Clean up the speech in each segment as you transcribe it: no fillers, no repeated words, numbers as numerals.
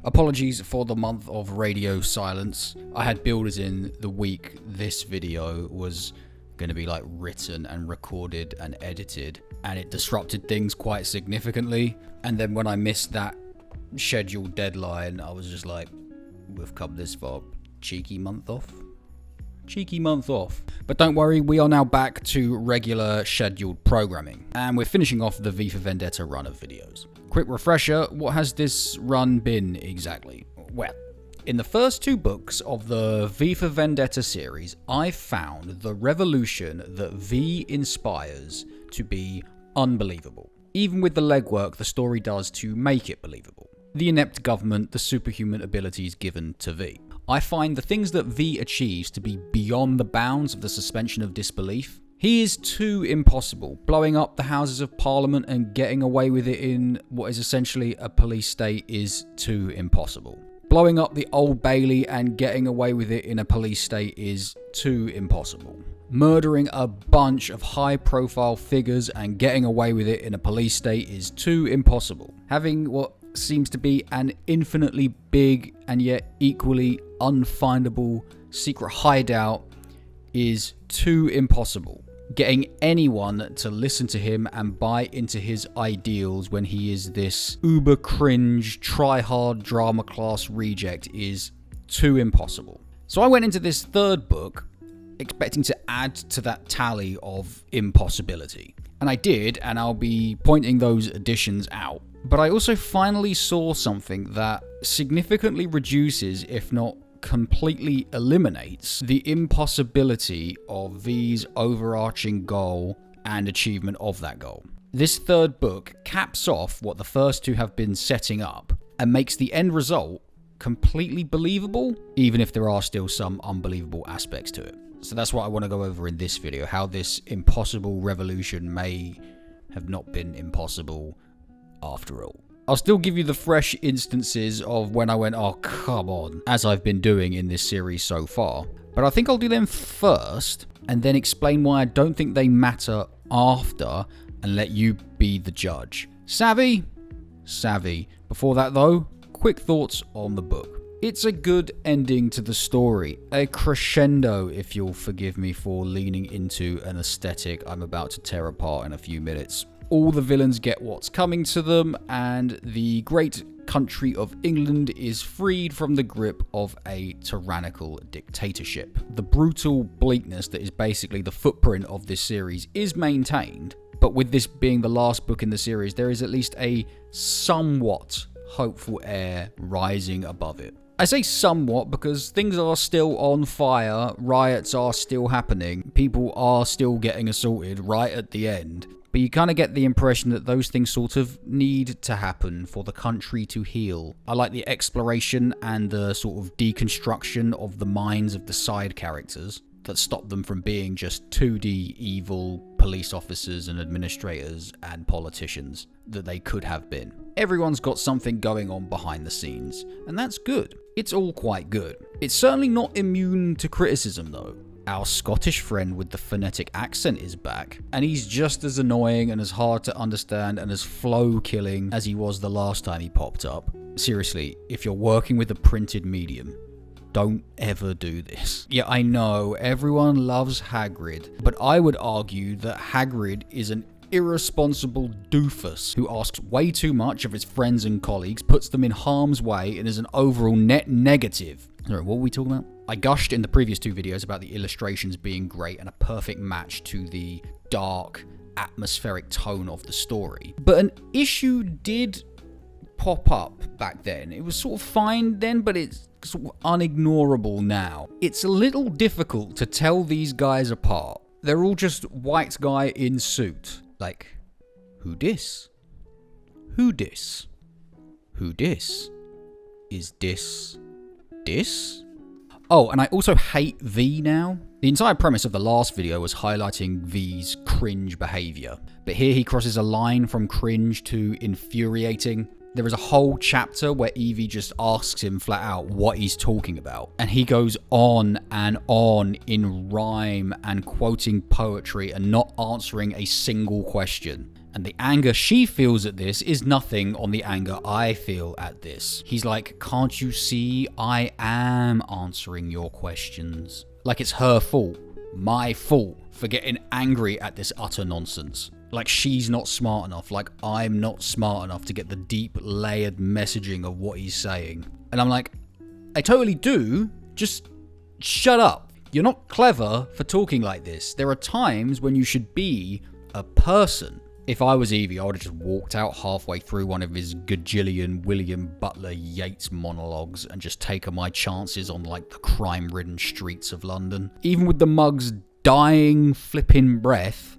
Apologies for the month of radio silence. I had builders in the week this video was going to be like written and recorded and edited, and it disrupted things quite significantly. And then when I missed that scheduled deadline, I was just like, we've come this far. Cheeky month off. But don't worry, we are now back to regular scheduled programming, and we're finishing off the V for Vendetta run of videos. Quick refresher, what has this run been exactly? Well, in the first 2 books of the V for Vendetta series, I found the revolution that V inspires to be unbelievable, even with the legwork the story does to make it believable. The inept government, the superhuman abilities given to V. I find the things that V achieves to be beyond the bounds of the suspension of disbelief. He is too impossible. Blowing up the Houses of Parliament and getting away with it in what is essentially a police state is too impossible. Blowing up the Old Bailey and getting away with it in a police state is too impossible. Murdering a bunch of high-profile figures and getting away with it in a police state is too impossible. Having what seems to be an infinitely big and yet equally unfindable secret hideout is too impossible. Getting anyone to listen to him and buy into his ideals when he is this uber cringe, try-hard drama class reject is too impossible. So I went into this 3rd book expecting to add to that tally of impossibility. And I did, and I'll be pointing those additions out. But I also finally saw something that significantly reduces, if not completely eliminates, the impossibility of V's overarching goal and achievement of that goal. This 3rd book caps off what the first 2 have been setting up and makes the end result completely believable, even if there are still some unbelievable aspects to it. So that's what I want to go over in this video, how this impossible revolution may have not been impossible after all. I'll still give you the fresh instances of when I went, oh come on, as I've been doing in this series so far. But I think I'll do them first, and then explain why I don't think they matter after, and let you be the judge. Savvy? Savvy. Before that though, quick thoughts on the book. It's a good ending to the story, a crescendo, if you'll forgive me for leaning into an aesthetic I'm about to tear apart in a few minutes. All the villains get what's coming to them, and the great country of England is freed from the grip of a tyrannical dictatorship. The brutal bleakness that is basically the footprint of this series is maintained, but with this being the last book in the series, there is at least a somewhat hopeful air rising above it. I say somewhat because things are still on fire, riots are still happening, people are still getting assaulted right at the end. But you kind of get the impression that those things sort of need to happen for the country to heal. I like the exploration and the sort of deconstruction of the minds of the side characters that stop them from being just 2D evil police officers and administrators and politicians that they could have been. Everyone's got something going on behind the scenes, and that's good. It's all quite good. It's certainly not immune to criticism though. Our Scottish friend with the phonetic accent is back, and he's just as annoying and as hard to understand and as flow-killing as he was the last time he popped up. Seriously, if you're working with a printed medium, don't ever do this. Yeah, I know, everyone loves Hagrid, but I would argue that Hagrid is an irresponsible doofus who asks way too much of his friends and colleagues, puts them in harm's way, and is an overall net negative. Sorry, what were we talking about? I gushed in the previous 2 videos about the illustrations being great and a perfect match to the dark, atmospheric tone of the story. But an issue did pop up back then. It was sort of fine then, but it's sort of unignorable now. It's a little difficult to tell these guys apart. They're all just white guy in suit. Like, who dis? Who dis? Who dis? Is dis? Dis? Oh, and I also hate V now. The entire premise of the last video was highlighting V's cringe behaviour, but here he crosses a line from cringe to infuriating. There is a whole chapter where Evie just asks him flat out what he's talking about. And he goes on in rhyme and quoting poetry and not answering a single question. And the anger she feels at this is nothing on the anger I feel at this. He's like, can't you see I am answering your questions? Like it's her fault, my fault, for getting angry at this utter nonsense. Like she's not smart enough, like I'm not smart enough to get the deep layered messaging of what he's saying. And I'm like, I totally do, just shut up. You're not clever for talking like this. There are times when you should be a person. If I was Evie, I would have just walked out halfway through one of his gajillion William Butler Yeats monologues and just taken my chances on like the crime-ridden streets of London. Even with the mug's dying flipping breath,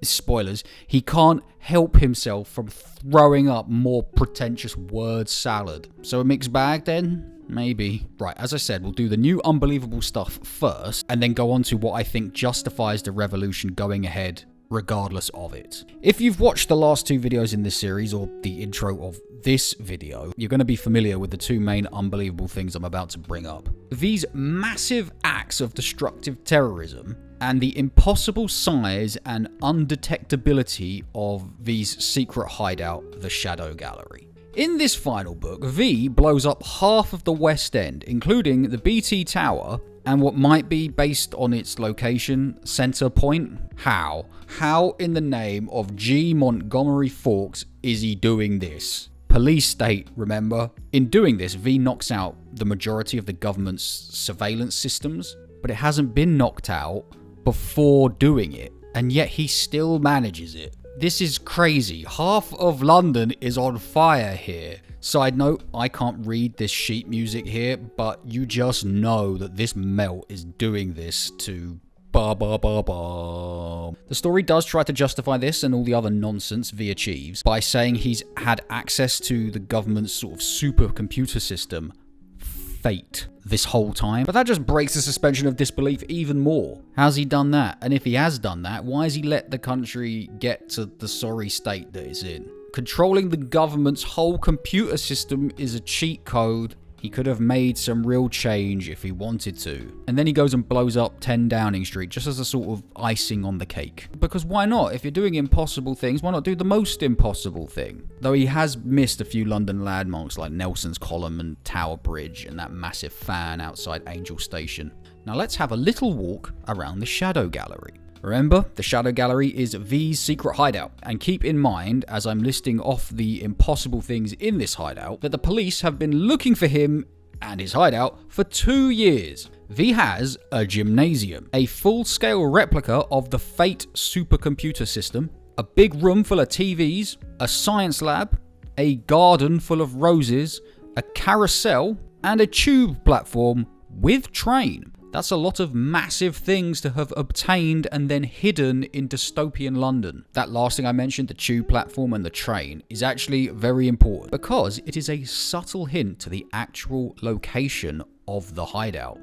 spoilers, he can't help himself from throwing up more pretentious word salad. So a mixed bag then? Maybe. Right, as I said, we'll do the new unbelievable stuff first, and then go on to what I think justifies the revolution going ahead regardless of it. If you've watched the last two videos in this series, or the intro of this video, you're going to be familiar with the two main unbelievable things I'm about to bring up. These massive acts of destructive terrorism and the impossible size and undetectability of V's secret hideout, the Shadow Gallery. In this final book, V blows up half of the West End, including the BT Tower and what might be, based on its location, Center Point. How? How in the name of G. Montgomery Fawkes is he doing this? Police state, remember? In doing this, V knocks out the majority of the government's surveillance systems, but it hasn't been knocked out before doing it, and yet he still manages it. This is crazy. Half of London is on fire here. Side note, I can't read this sheet music here, but you just know that this melt is doing this to ba ba ba ba. The story does try to justify this and all the other nonsense V achieves by saying he's had access to the government's sort of supercomputer system, Fate, this whole time. But that just breaks the suspension of disbelief even more. How's he done that? And if he has done that, why has he let the country get to the sorry state that it's in? Controlling the government's whole computer system is a cheat code. He could have made some real change if he wanted to. And then he goes and blows up 10 Downing Street just as a sort of icing on the cake. Because why not? If you're doing impossible things, why not do the most impossible thing? Though he has missed a few London landmarks like Nelson's Column and Tower Bridge and that massive fan outside Angel Station. Now let's have a little walk around the Shadow Gallery. Remember, the Shadow Gallery is V's secret hideout, and keep in mind, as I'm listing off the impossible things in this hideout, that the police have been looking for him and his hideout for 2 years. V has a gymnasium, a full-scale replica of the Fate supercomputer system, a big room full of TVs, a science lab, a garden full of roses, a carousel, and a tube platform with train. That's a lot of massive things to have obtained and then hidden in dystopian London. That last thing I mentioned, the tube platform and the train, is actually very important because it is a subtle hint to the actual location of the hideout.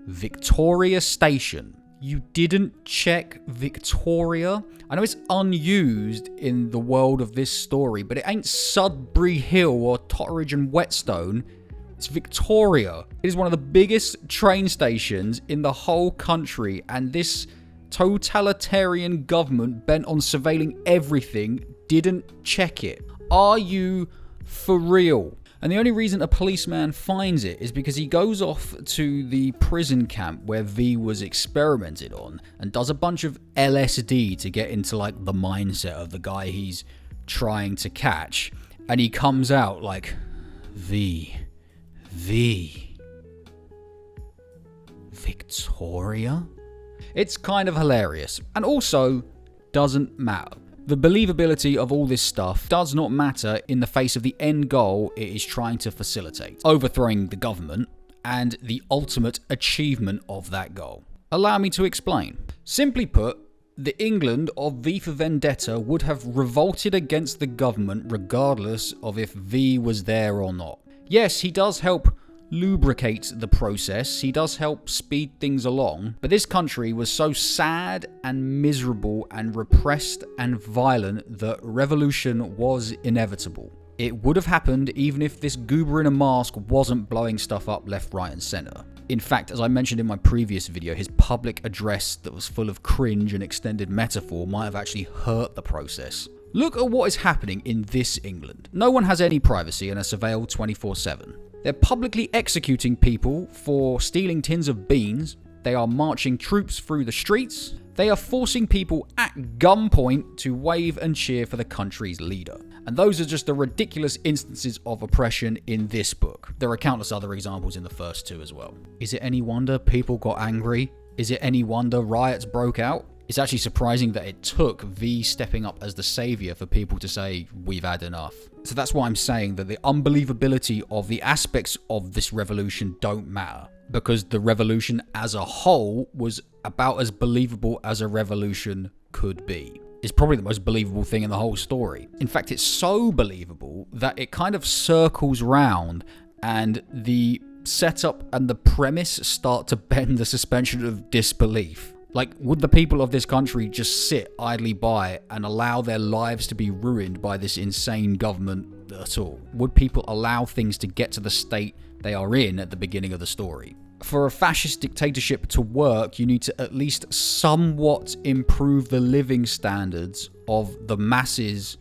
Victoria Station. You didn't check Victoria? I know it's unused in the world of this story, but it ain't Sudbury Hill or Totteridge and Whetstone. It's Victoria. It is one of the biggest train stations in the whole country, and this totalitarian government bent on surveilling everything didn't check it. Are you for real? And the only reason a policeman finds it is because he goes off to the prison camp where V was experimented on and does a bunch of LSD to get into like the mindset of the guy he's trying to catch, and he comes out like, Victoria? It's kind of hilarious, and also doesn't matter. The believability of all this stuff does not matter in the face of the end goal it is trying to facilitate, overthrowing the government, and the ultimate achievement of that goal. Allow me to explain. Simply put, the England of V for Vendetta would have revolted against the government regardless of if V was there or not. Yes, he does help lubricate the process, he does help speed things along, but this country was so sad and miserable and repressed and violent that revolution was inevitable. It would have happened even if this goober in a mask wasn't blowing stuff up left, right, and center. In fact, as I mentioned in my previous video, his public address that was full of cringe and extended metaphor might have actually hurt the process. Look at what is happening in this England. No one has any privacy and are surveilled 24/7. They're publicly executing people for stealing tins of beans. They are marching troops through the streets. They are forcing people at gunpoint to wave and cheer for the country's leader. And those are just the ridiculous instances of oppression in this book. There are countless other examples in the first two as well. Is it any wonder people got angry? Is it any wonder riots broke out? It's actually surprising that it took V stepping up as the savior for people to say, we've had enough. So that's why I'm saying that the unbelievability of the aspects of this revolution don't matter. Because the revolution as a whole was about as believable as a revolution could be. It's probably the most believable thing in the whole story. In fact, it's so believable that it kind of circles round and the setup and the premise start to bend the suspension of disbelief. Like, would the people of this country just sit idly by and allow their lives to be ruined by this insane government at all? Would people allow things to get to the state they are in at the beginning of the story? For a fascist dictatorship to work, you need to at least somewhat improve the living standards of the masses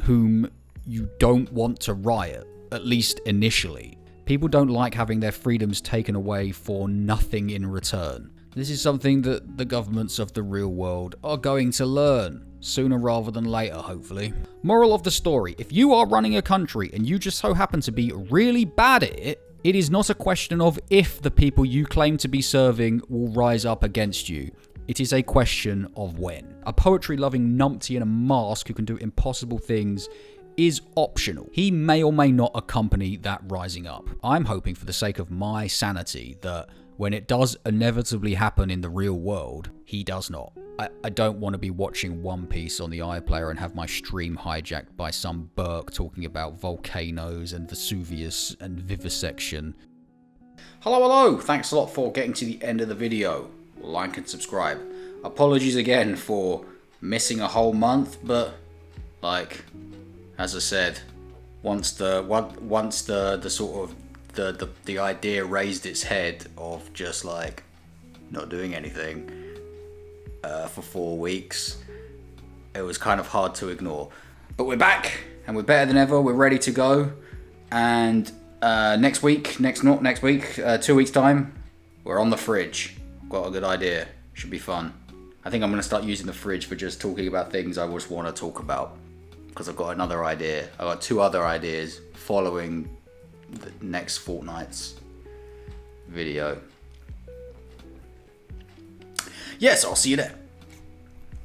whom you don't want to riot, at least initially. People don't like having their freedoms taken away for nothing in return. This is something that the governments of the real world are going to learn, sooner rather than later, hopefully. Moral of the story, if you are running a country and you just so happen to be really bad at it, it is not a question of if the people you claim to be serving will rise up against you. It is a question of when. A poetry-loving numpty in a mask who can do impossible things is optional. He may or may not accompany that rising up. I'm hoping for the sake of my sanity that when it does inevitably happen in the real world, he does not. I don't want to be watching One Piece on the iPlayer and have my stream hijacked by some Burke talking about volcanoes and Vesuvius and vivisection. Hello, thanks a lot for getting to the end of the video. Like and subscribe. Apologies again for missing a whole month, but like, as I said, once the sort of the idea raised its head of just like not doing anything for 4 weeks, it was kind of hard to ignore. But we're back and we're better than ever. We're ready to go. And next week, 2 weeks time, we're on the fridge. Got a good idea. Should be fun. I think I'm going to start using the fridge for just talking about things I just want to talk about, because I've got another idea. I've got 2 other ideas following the next fortnight's video. Yes, I'll see you there.